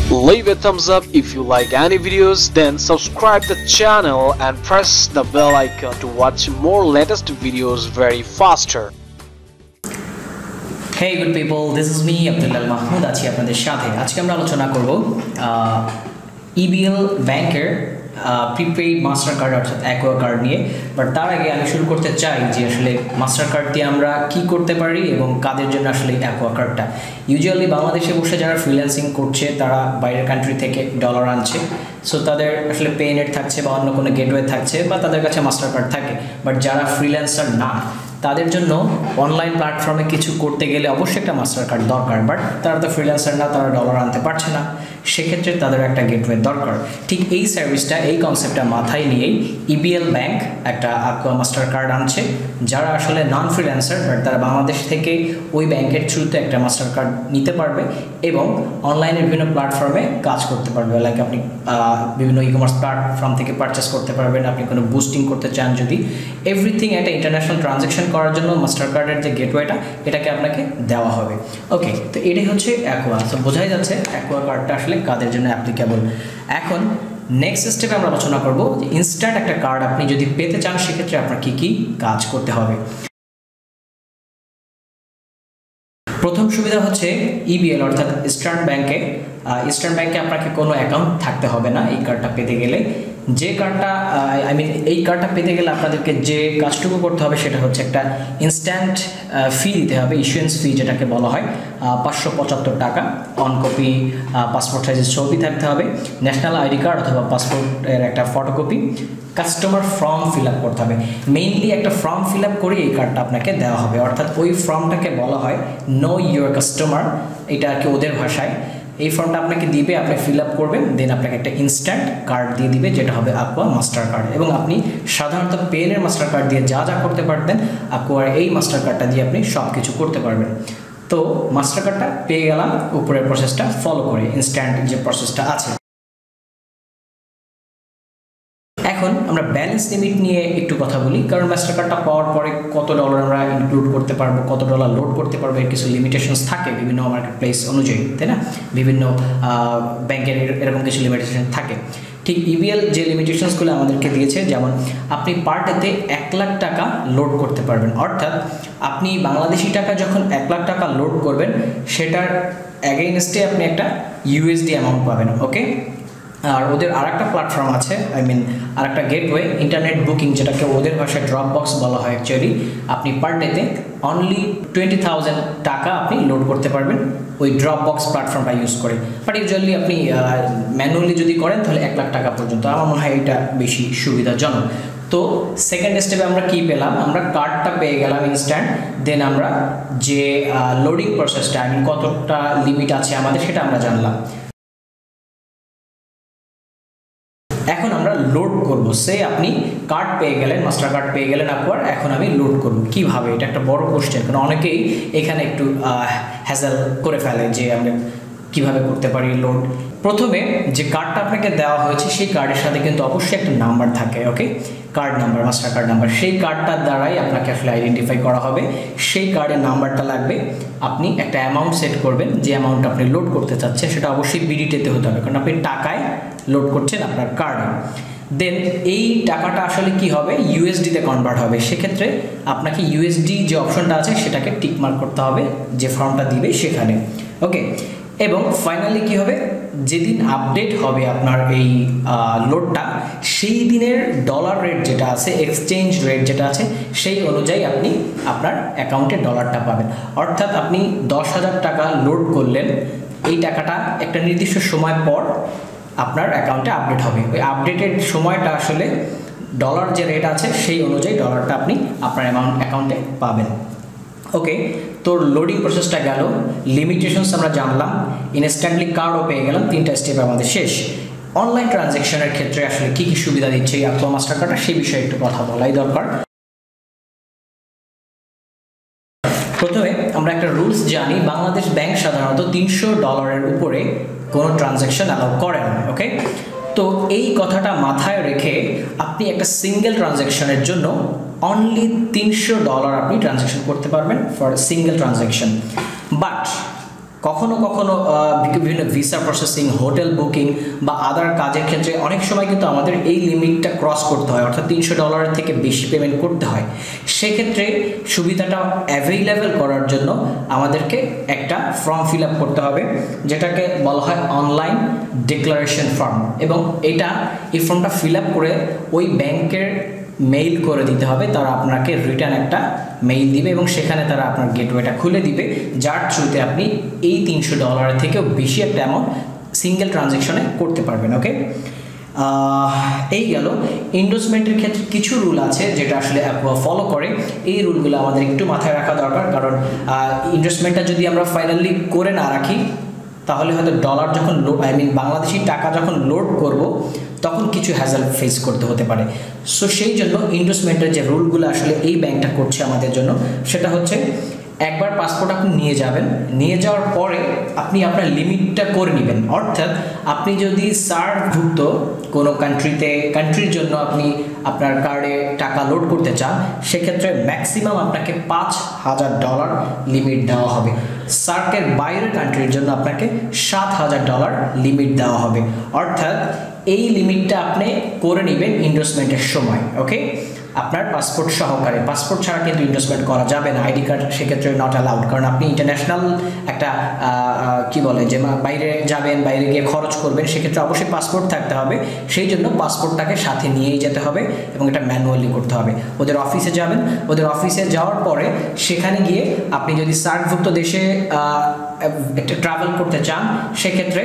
Leave a thumbs up if you like any videos, then subscribe the channel and press the bell icon to watch more latest videos very faster. Hey good people, this is me Abdullah Mahmud আছি আপনাদের সাথে। আজকে আমরা আলোচনা করব EBL ব্যাংকের prepaid MasterCard অর্থাৎ Aqua card নিয়ে। বাট তার আগে আমি শুরু করতে চাই যে আসলে MasterCard দিয়ে আমরা কি করতে পারি এবং কাদের জন্য আসলে Aqua cardটা। ইউজুয়ালি বাংলাদেশে বসে যারা ফ্রিল্যান্সিং করছে তারা বাইরের কান্ট্রি থেকে ডলার আনছে, সো তাদের আসলে পে নেট থাকছে বা অন্য কোনো গেটওয়ে থাকছে বা তাদের কাছে MasterCard থাকে। বাট যারা ফ্রিল্যান্সার না তাদের জন্য অনলাইন প্ল্যাটফর্মে কিছু করতে গেলে অবশ্যই একটা MasterCard দরকার, বাট তারা তো ফ্রিল্যান্সার না, তারা ডলার আনতে পারছে না, সেক্ষেত্রে তাদের একটা গেটওয়ে দরকার। ঠিক এই সার্ভিসটা, এই কনসেপ্টটা মাথায় নিয়েই EBL ব্যাংক একটা Aqua MasterCard আনছে। যারা আসলে নন ফ্রিল্যান্সার বাট তারা বাংলাদেশ থেকে ওই ব্যাংকের থ্রুতে একটা MasterCard নিতে পারবে এবং অনলাইনের বিভিন্ন প্ল্যাটফর্মে কাজ করতে পারবে। লাইক আপনি বিভিন্ন ই-কমার্স প্ল্যাটফর্ম থেকে পারচেস করতে পারবেন, আপনি কোনো বুস্টিং করতে চান যদি, এভরিথিং একটা ইন্টারন্যাশনাল ট্রানজ্যাকশন করার জন্য MasterCardের যে গেটওয়েটা এটাকে আপনাকে দেওয়া হবে। ওকে, তো এটাই হচ্ছে Aqua। তো বোঝাই যাচ্ছে Aqua কার্ডটা আসলে কাদের জন্য অ্যাপ্লিকেবল। এখন নেক্সট স্টেপে আমরা আলোচনা করব যে ইনস্ট্যান্ট একটা কার্ড আপনি যদি পেতে চান সেক্ষেত্রে আপনার কি কি কাজ করতে হবে। প্রথম সুবিধা হচ্ছে EBL অর্থাৎ ইস্টার্ন ব্যাংকে। ইস্টার্ন ব্যাংকে আপনাকে কোনো অ্যাকাউন্ট থাকতে হবে না এই কার্ডটা পেতে গেলে। যে কার্ডটা এই কার্ডটা পেতে গেলে আপনাদেরকে যে কাজটুকু করতে হবে সেটা হচ্ছে একটা ইনস্ট্যান্ট ফি দিতে হবে, ইস্যুয়েন্স ফি যেটাকে বলা হয়, 575 টাকা। অন কপি পাসপোর্ট সাইজের ছবি থাকতে হবে, ন্যাশনাল আইডি কার্ড অথবা পাসপোর্টের একটা photocopy, customer form fill up করতে হবে। মেইনলি একটা ফর্ম ফিল আপ করে এই কার্ডটা আপনাকে দেওয়া হবে, অর্থাৎ ওই ফর্মটাকে বলা হয় নো ইউর কাস্টমার, এটা আর কি ওদের ভাষায়। এই ফর্মটা আপনাকে দিবে, আপনি ফিল আপ করবেন, দেন আপনাকে একটা ইনস্ট্যান্ট কার্ড দিয়ে দিবে যেটা হবে Aqua MasterCard। এবং আপনি সাধারণত পেনের MasterCard দিয়ে যা যা করতে পারবেন Aqua এই MasterCardটা দিয়ে আপনি সব কিছু করতে পারবেন। তো MasterCardটা পেয়ে গেলাম, উপরের প্রসেসটা ফলো করে ইনস্ট্যান্ট যে প্রসেসটা আছে। এখন আমরা ব্যালেন্স লিমিট নিয়ে একটু কথা বলি, কারণ MasterCardটা পাওয়ার পরে কত ডলার আমরা ইনক্লুড করতে পারবো, কত ডলার লোড করতে পারবো, এর কিছু লিমিটেশনস থাকে বিভিন্ন মার্কেট প্লেস অনুযায়ী, তাই না? বিভিন্ন ব্যাংকের এরকম কিছু লিমিটেশন থাকে। ঠিক EBL যে লিমিটেশনসগুলো আমাদেরকে দিয়েছে, যেমন আপনি পার ডেতে 1 লাখ টাকা লোড করতে পারবেন, অর্থাৎ আপনি বাংলাদেশি টাকা যখন 1 লাখ টাকা লোড করবেন সেটার অ্যাগেইনস্টে আপনি একটা USD অ্যামাউন্ট পাবেন। ওকে, আর ওদের আরেকটা প্ল্যাটফর্ম আছে, আরেকটা গেটওয়ে ইন্টারনেট বুকিং, যেটাকে ওদের ভাষায় ড্রপ বক্স বলা হয় অ্যাকচুয়ালি। আপনি পার ডেতে অনলি 20,000 টাকা আপনি লোড করতে পারবেন ওই ড্রপ বক্স প্ল্যাটফর্মটা ইউজ করে। বাট ইউজুয়ালি আপনি ম্যানুয়ালি যদি করেন তাহলে 1 লাখ টাকা পর্যন্ত, আমার মনে হয় এটা বেশি সুবিধাজনক। তো সেকেন্ড স্টেপে আমরা কি পেলাম, আমরা কার্ডটা পেয়ে গেলাম ইনস্ট্যান্ট, দেন আমরা যে লোডিং প্রসেসটা কতটা লিমিট আছে আমাদের সেটা আমরা জানলাম। এখন আমরা লোড করব, সে আপনি কার্ড পেয়ে গেলেন, MasterCard পেয়ে গেলেন Aqua, এখন আমি লোড করব কিভাবে, এটা একটা বড় কোশ্চেন, কারণ অনেকেই এখানে একটু হ্যাসেল করে ফেলে যে আমরা কিভাবে করতে পারি লোড। প্রথমে যে কার্ডটা আপনাকে দেওয়া হয়েছে সেই কার্ডের সাথে কিন্তু অবশ্যই একটা নাম্বার থাকে, ওকে, কার্ড নাম্বার, MasterCard নাম্বার। সেই কার্ডটার দ্বারাই আপনাকে আসলে আইডেন্টিফাই করা হবে, সেই কার্ডের নাম্বারটা লাগবে। আপনি একটা অ্যামাউন্ট সেট করবেন, যে অ্যামাউন্ট আপনি লোড করতে চাচ্ছেন সেটা অবশ্যই বিডিটিতে হতে হবে, কারণ আপনি টাকায় লোড করছেন আপনার কার্ডে। দেন এই টাকাটা আসলে কি হবে, USD-তে কনভার্ট হবে। সেক্ষেত্রে আপনাকে USD যে অপশনটা আছে সেটাকে টিকমার্ক করতে হবে যে ফর্মটা দিবে সেখানে। ওকে, এবং ফাইনালি কি হবে, যেদিন আপডেট হবে আপনার এই লোডটা, সেই দিনের ডলার রেট যেটা আছে, এক্সচেঞ্জ রেট যেটা আছে, সেই অনুযায়ী আপনি আপনার অ্যাকাউন্টে ডলারটা পাবেন। অর্থাৎ আপনি 10,000 টাকা লোড করলেন, এই টাকাটা একটা নির্দিষ্ট সময় পর আপনার অ্যাকাউন্টে আপডেট হবে। ওই আপডেটেড সময়টা আসলে ডলার যে রেট আছে সেই অনুযায়ী ডলারটা আপনি আপনার অ্যাকাউন্টে পাবেন। ওকে, তো লোডিং প্রসেসটা গেল, লিমিটেশনস আমরা জানলাম, ইনস্ট্যান্টলি কার্ডও পেয়ে গেলাম, 3টা স্টেপ আমাদের শেষ। অনলাইন ট্রানজ্যাকশনের ক্ষেত্রে আসলে কি কি সুবিধা দিচ্ছে এই Aqua MasterCardটা, সেই বিষয়ে একটু কথা বলাই দরকার। প্রথমে আমরা একটা রুলস জানি, বাংলাদেশ ব্যাংক সাধারণত $300 উপরে কোনো ট্রানজ্যাকশন অ্যালাউ করে না। ওকে, তো এই কথাটা মাথায় রেখে আপনি একটা সিঙ্গেল ট্রানজ্যাকশনের জন্য অনলি $300 আপনি ট্রানজ্যাকশন করতে পারবেন ফর সিঙ্গেল ট্রানজ্যাকশন। বাট কখনো কখনো বিভিন্ন ভিসা প্রসেসিং, হোটেল বুকিং বা আদার কাজের ক্ষেত্রে অনেক সময় কিন্তু আমাদের এই লিমিটটা ক্রস করতে হয়, অর্থাৎ $300 থেকে বেশি পেমেন্ট করতে হয়। সেক্ষেত্রে সুবিধাটা অ্যাভেইলেবল করার জন্য আমাদেরকে একটা ফর্ম ফিল আপ করতে হবে, যেটাকে বলা হয় অনলাইন ডিক্লারেশন ফর্ম। এবং এই ফর্মটা ফিল আপ করে ওই ব্যাংকের মেইল করে দিতে হবে, তারা আপনাকে রিটার্ন একটা মেইল দিবে এবং সেখানে তারা আপনার গেটওয়েটা খুলে দিবে, যার থ্রুতে আপনি এই $300 থেকেও বেশি একটা অ্যামাউন্ট সিঙ্গেল ট্রানজ্যাকশনে করতে পারবেন। ওকে, এই গেল। এন্ডোর্সমেন্টের ক্ষেত্রে কিছু রুল আছে যেটা আসলে ফলো করে, এই রুলগুলো আমাদের একটু মাথায় রাখা দরকার, কারণ এন্ডোর্সমেন্টটা যদি আমরা ফাইনালি করে না রাখি তাহলে হয়তো ডলার যখন বাংলাদেশি টাকা যখন লোড করব তখন কিছু হ্যাজেল ফেস করতে হতে পারে। সো সেই জন্য এন্ডোর্সমেন্টের যে রুলগুলো আসলে এই ব্যাংকটা করছে আমাদের জন্য, সেটা হচ্ছে একবার পাসপোর্ট আপনি নিয়ে যাবেন, নিয়ে যাওয়ার পরে আপনি আপনার লিমিটটা করে নেবেন। অর্থাৎ আপনি যদি সার্ভভুক্ত কোনো কান্ট্রির জন্য আপনি আপনার কার্ডে টাকা লোড করতে চান, সেক্ষেত্রে ম্যাক্সিমাম আপনাকে $5,000 লিমিট দেওয়া হবে। সার্কের বাইরের কান্ট্রির জন্য আপনাকে $7,000 লিমিট দেওয়া হবে। অর্থাৎ এই লিমিটটা আপনি করে নেবেন এন্ডোর্সমেন্টের সময়। ওকে, আপনার পাসপোর্ট সহকারে, পাসপোর্ট ছাড়া কিন্তু ইনভেস্টমেন্ট করা যাবে না, আইডি কার্ড সেক্ষেত্রে নট অ্যালাউড, কারণ আপনি ইন্টারন্যাশনাল একটা কি বলে যে বাইরে যাবেন, বাইরে গিয়ে খরচ করবেন, সেক্ষেত্রে অবশ্যই পাসপোর্ট থাকতে হবে। সেই জন্য পাসপোর্টটাকে সাথে নিয়েই যেতে হবে এবং এটা ম্যানুয়ালি করতে হবে। ওদের অফিসে যাবেন, ওদের অফিসে যাওয়ার পরে সেখানে গিয়ে আপনি যদি সার্কভুক্ত দেশে একটা ট্রাভেল করতে চান, সেক্ষেত্রে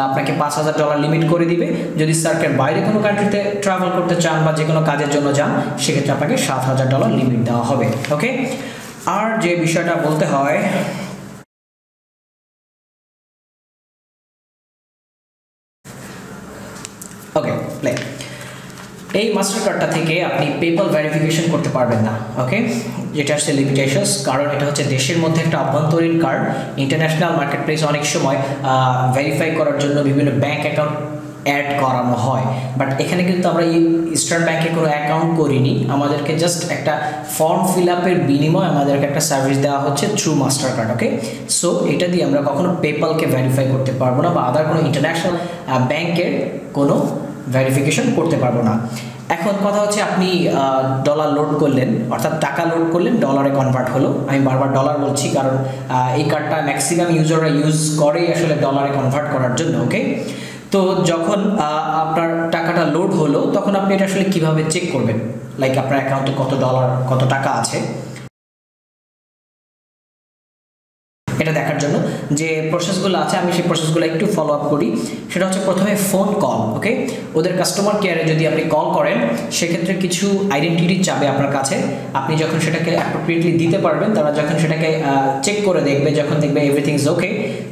আপনাকে $5,000 লিমিট করে দিবে। যদি সার্কের বাইরে কোনো কান্ট্রিতে ট্রাভেল করতে চান বা যে কোনো কাজের জন্য যান, সেক্ষেত্রে আপনাকে $7,000 লিমিট দেওয়া হবে। ওকে, আর যে বিষয়টা বলতে হয়, ওকে প্লে, এই মাস্টার কার্ডটা থেকে আপনি পেপ্যাল ভেরিফিকেশন করতে পারবেন না। ওকে, যেটা হচ্ছে লিমিটেশনস, কারণ এটা হচ্ছে দেশের মধ্যে একটা অভ্যন্তরীণ কার্ড। ইন্টারন্যাশনাল মার্কেট প্লেস অনেক সময় ভেরিফাই করার জন্য বিভিন্ন ব্যাংক অ্যাকাউন্ট অ্যাড করানো হয়, বাট এখানে কিন্তু আমরা এই ইস্টার্ন ব্যাংকে কোনো অ্যাকাউন্ট করিনি। আমাদেরকে জাস্ট একটা ফর্ম ফিল আপের বিনিময়ে আমাদেরকে একটা সার্ভিস দেওয়া হচ্ছে থ্রু মাস্টার কার্ড। ওকে, সো এটা দিয়ে আমরা কখনো পেপ্যালকে ভেরিফাই করতে পারবো না বা আদার কোনো ইন্টারন্যাশনাল ব্যাংকের কোনো ভেরিফিকেশন করতে পারবো না। এখন কথা হচ্ছে, আপনি ডলার লোড করলেন, অর্থাৎ টাকা লোড করলেন, ডলারে কনভার্ট হলো। আমি বারবার ডলার বলছি কারণ এই কার্ডটা ম্যাক্সিমাম ইউজাররা ইউজ করেই আসলে ডলারে কনভার্ট করার জন্য। ওকে, তো যখন আপনার টাকাটা লোড হলো, তখন আপনি এটা আসলে কিভাবে চেক করবেন, লাইক আপনার অ্যাকাউন্টে কত টাকা আছে, এটা দেখার জন্য যে প্রসেসগুলো আছে, আমি সেই প্রসেসগুলো একটু ফলো আপ করি। সেটা হচ্ছে প্রথমে ফোন কল। ওকে, ওদের কাস্টমার কেয়ারে যদি আপনি কল করেন, সেক্ষেত্রে কিছু আইডেন্টিটি চাবে আপনার কাছে। আপনি যখন সেটাকে অ্যাপ্রোপ্রিয়েটলি দিতে পারবেন, তারা যখন সেটাকে চেক করে দেখবে, যখন দেখবে এভরিথিং ইজ ওকে,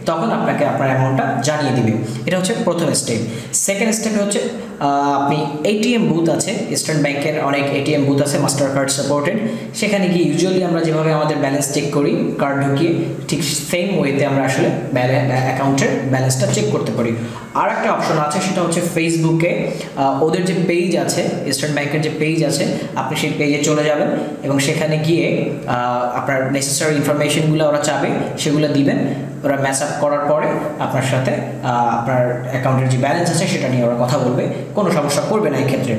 তখন আপনাকে আপনার অ্যামাউন্টটা জানিয়ে দিবে। এটা হচ্ছে প্রথম স্টেপ। সেকেন্ড স্টেপে হচ্ছে আপনি এটিএম বুথ আছে, ইস্টার্ন ব্যাংকের অনেক এটিএম বুথ আছে মাস্টার কার্ড সাপোর্টেড। সেখানে গিয়ে ইউজুয়ালি আমরা যেভাবে আমাদের ব্যালেন্স চেক করি কার্ড ঢুকিয়ে, ঠিক সেম ওয়েতে আমরা আসলে অ্যাকাউন্টের ব্যালেন্সটা চেক করতে পারি। আর একটা অপশন আছে, সেটা হচ্ছে ফেসবুকে ওদের যে পেজ আছে, ইস্টার্ন ব্যাংকের যে পেজ আছে, আপনি সেই পেজে চলে যাবেন এবং সেখানে গিয়ে আপনার নেসেসারি ইনফরমেশনগুলো ওরা চাবে, সেগুলো দিবেন। ওরা ম্যাচ আপ করার পরে আপনার সাথে আপনার অ্যাকাউন্টের যে ব্যালেন্স আছে সেটা নিয়ে ওরা কথা বলবে, কোনো সমস্যা করবে না এই ক্ষেত্রে।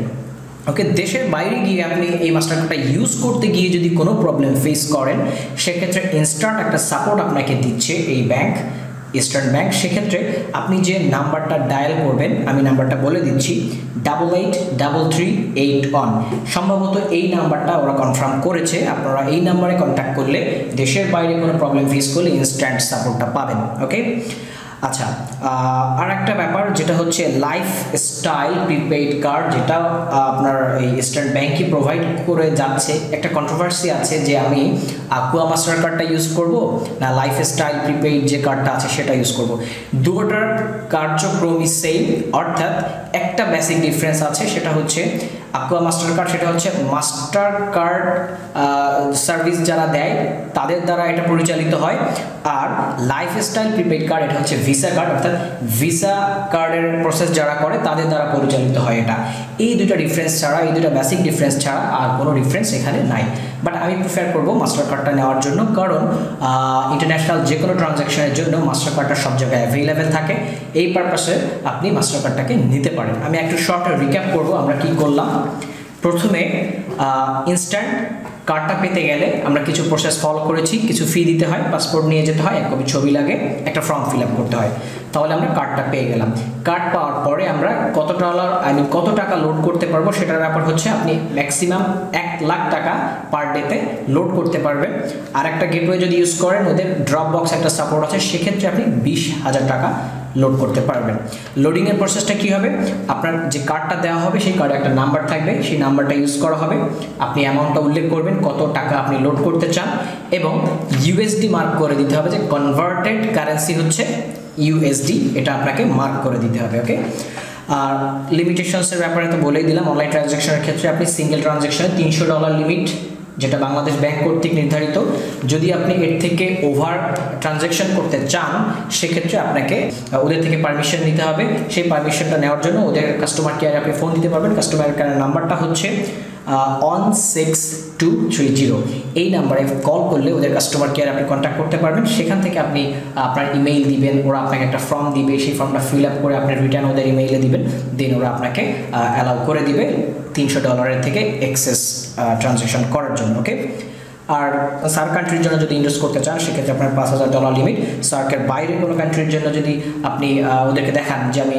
ওকে, দেশের বাইরে গিয়ে আপনি এই মাস্টার কার্ডটা ইউজ করতে গিয়ে যদি কোনো প্রবলেম ফেস করেন, সেক্ষেত্রে ইনস্ট্যান্ট একটা সাপোর্ট আপনাকে দিচ্ছে এই ব্যাংক, ইস্টার্ন ব্যাংক। সেক্ষেত্রে আপনি যে নাম্বারটা ডায়াল করবেন, আমি নাম্বারটা বলে দিচ্ছি, 883381। সম্ভবত এই নাম্বারটা ওরা কনফার্ম করেছে। আপনারা এই নাম্বারে কন্ট্যাক্ট করলে দেশের বাইরে কোনো প্রবলেম ফেস করলে ইনস্ট্যান্ট সাপোর্টটা পাবেন। ওকে, আচ্ছা, আর একটা ব্যাপার যেটা হচ্ছে লাইফ স্টাইল প্রিপেইড কার্ড, যেটা আপনার এই ইস্টার্ন ব্যাংকই প্রোভাইড করে যাচ্ছে। একটা কন্ট্রোভার্সি আছে যে আমি আকুয়া মাস্টার কার্ডটা ইউজ করব না লাইফ স্টাইল প্রিপেইড যে কার্ডটা আছে সেটা ইউজ করব। দুটোটার কার্যক্রমই সেম, অর্থাৎ একটা বেসিক ডিফারেন্স আছে, সেটা হচ্ছে Aqua Mastercard সেটা হচ্ছে মাস্টারকার্ড সার্ভিস যারা দেয় তাদের দ্বারা এটা পরিচালিত হয়। আর লাইফস্টাইল প্রিপেড কার্ড এটা হচ্ছে ভিসা কার্ড, অর্থাৎ ভিসা কার্ডের প্রসেস যারা করে তাদের দ্বারা পরিচালিত হয় এটা। এই দুটো ডিফারেন্স ছাড়া, এই দুটো বেসিক ডিফারেন্স ছাড়া আর কোনো ডিফারেন্স এখানে নাই। বাট আমি প্রিফার করবো মাস্টারকার্ডটা নেওয়ার জন্য, কারণ ইন্টারন্যাশনাল যে কোনো ট্রানজ্যাকশনের জন্য মাস্টারকার্ডটা সব জায়গায় অ্যাভেলেবেল থাকে। এই পারপাসে আপনি মাস্টারকার্ডটাকে নিতে পারেন। আমি একটু শর্ট রিক্যাপ করবো আমরা কি করলাম। প্রথমে ইনস্ট্যান্ট কার্ডটা পেতে গেলে আমরা কিছু প্রসেস ফলো করেছি, কিছু ফি দিতে হয়, পাসপোর্ট নিয়ে যেতে হয়, এক কপি ছবি লাগে, একটা ফর্ম ফিল আপ করতে হয়, তাহলে আমরা কার্ডটা পেয়ে গেলাম। কার্ড পাওয়ার পরে আমরা কত টাকা লোড করতে পারবো সেটার ব্যাপার হচ্ছে আপনি ম্যাক্সিমাম 1 লাখ টাকা পার ডেতে লোড করতে পারবেন। আর একটা গেটওয়ে যদি ইউজ করেন, ওদের ড্রপ বক্স একটা সাপোর্ট আছে, সেক্ষেত্রে আপনি 20,000 টাকা লোড করতে পারবেন। লোডিংয়ের প্রসেসটা কী হবে, আপনার যে কার্ডটা দেওয়া হবে সেই কার্ডে একটা নাম্বার থাকবে, সেই নাম্বারটা ইউজ করা হবে। আপনি অ্যামাউন্টটা উল্লেখ করবেন কত টাকা আপনি লোড করতে চান, এবং ইউএসডি মার্ক করে দিতে হবে যে কনভার্টেড কারেন্সি হচ্ছে ইউএসডি, এটা আপনাকে মার্ক করে দিতে হবে। ওকে, আর লিমিটেশনসের ব্যাপারে তো বলেই দিলাম। অনলাইন ট্রানজ্যাকশনের ক্ষেত্রে আপনি সিঙ্গেল ট্রানজ্যাকশনে $300 লিমিট, যেটা বাংলাদেশ ব্যাংক কর্তৃক নির্ধারিত। যদি আপনি এর থেকে ওভার ট্রানজ্যাকশন করতে চান, সেক্ষেত্রে আপনাকে ওদের থেকে পারমিশন নিতে হবে। সেই পারমিশনটা নেওয়ার জন্য ওদের কাস্টমার কেয়ারে আপনি ফোন দিতে পারবেন। কাস্টমার কেয়ারের নাম্বারটা হচ্ছে 16230। এই নাম্বারে কল করলে ওদের কাস্টমার কেয়ার আপনি কন্ট্যাক্ট করতে পারবেন। সেখান থেকে আপনি আপনার ইমেইল দিবেন, ওরা আপনাকে একটা ফর্ম দিবে, সেই ফর্মটা ফিল আপ করে আপনি রিটার্ন ওদের ইমেইলে দিবেন, দেন ওরা আপনাকে অ্যালাউ করে দিবে $300 থেকে এক্সেস ট্রানজ্যাকশন করার জন্য। ওকে, আর সার্ক কান্ট্রির জন্য যদি ইনভেস্ট করতে চান, সেক্ষেত্রে আপনার $5,000 লিমিট। সার্কের বাইরে কোনো কান্ট্রির জন্য যদি আপনি ওদেরকে দেখান যে আমি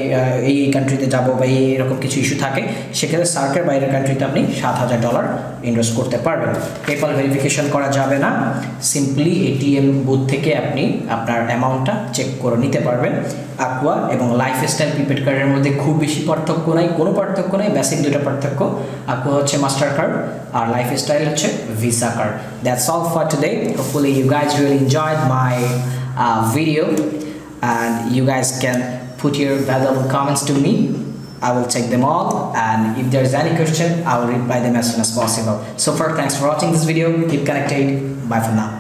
এই কান্ট্রিতে যাব বা এরকম কিছু ইস্যু থাকে, সেক্ষেত্রে সার্কের বাইরের কান্ট্রিতে আপনি $7,000 ইনভেস্ট করতে পারবেন। পেপাল ভেরিফিকেশন করা যাবে না, সিম্পলি এটিএম বুথ থেকে আপনি আপনার অ্যামাউন্টটা চেক করে নিতে পারবেন। আকুয়া এবং লাইফস্টাইল প্রিপেড কার্ডের মধ্যে খুব বেশি পার্থক্য নাই, কোনো পার্থক্য নাই, বেসিক দুটো পার্থক্য। আকুয়া হচ্ছে মাস্টার কার্ড আর লাইফস্টাইল হচ্ছে visa card. That's all for today. Hopefully you guys really enjoyed my video, and you guys can put your valuable comments to me. I will check them all, and if there is any question, I will reply them as soon as possible. So far, thanks for watching this video. Keep connected. Bye for now.